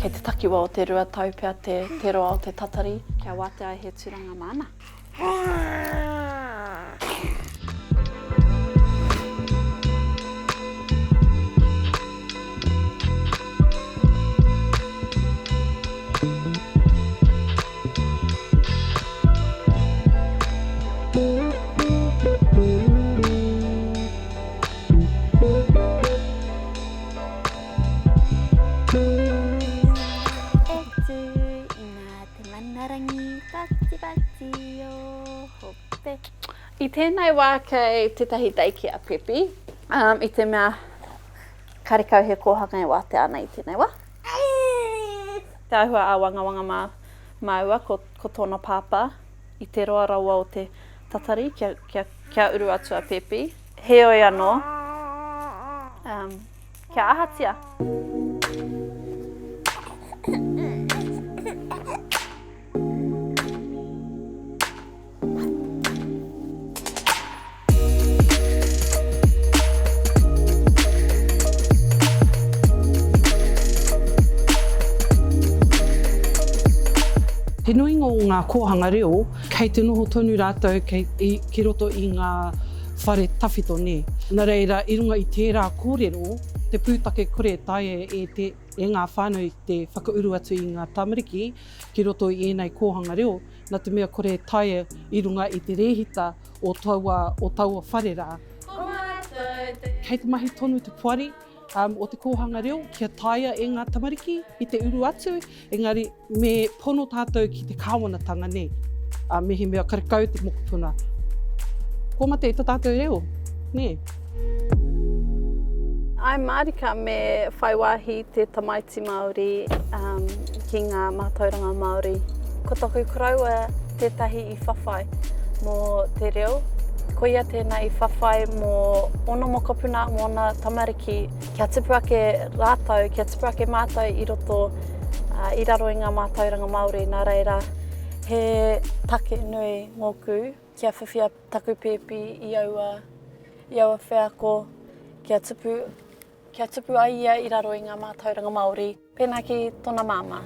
Kei te takiwa o te rua tau pia te roa o te tatari. Kia wate ai he tūranga mana. I tēnei wā kei tetahi teiki a Pepi, I te mea karekau he kōhanga e wate ana I tēnei wā. Te ahua a wangawanga mā ua ko tōna pāpā I te roa raua o te tatari kia uru atu a Pepi. Heoi anō, kia ahatia. He nui ngō ngā kōhanga reo, kei te noho tonu rātou ki roto I ngā whare tawhito ne. Nā reira, I runga I tērā kōrero, te pūtake kore tae e ngā whānau te whakauru atu I ngā tamariki, ki roto I ēnei kōhanga reo, nā te mea kore tae I runga I te rehita o taua wharera. Kei te mahi tonu te puari, o te kōhanga reo, kia taia e ngā tamariki I te uru atu, engari me pono tātou ki te kāwanatanga ne. Me he mea karekau te mokopuna. Ko mate I tā tātou reo, ne? Ai Marika me whai wāhi te tamaiti Māori ki ngā mātauranga Māori. Ko taku koraua tētahi I whawhai mō te reo. Ko ia tēnei whawhai mō ona mokopuna, mō ona tamariki. Kia tipu ake rātau, kia tipu ake mātou I roto I raro I ngā mātauranga Māori. Nā reira, he take nui ngōku, kia whiwhia taku Pepi I aua wheako, kia tipu ai ia I raro I ngā mātauranga Māori. Pēnā ki tōna māma.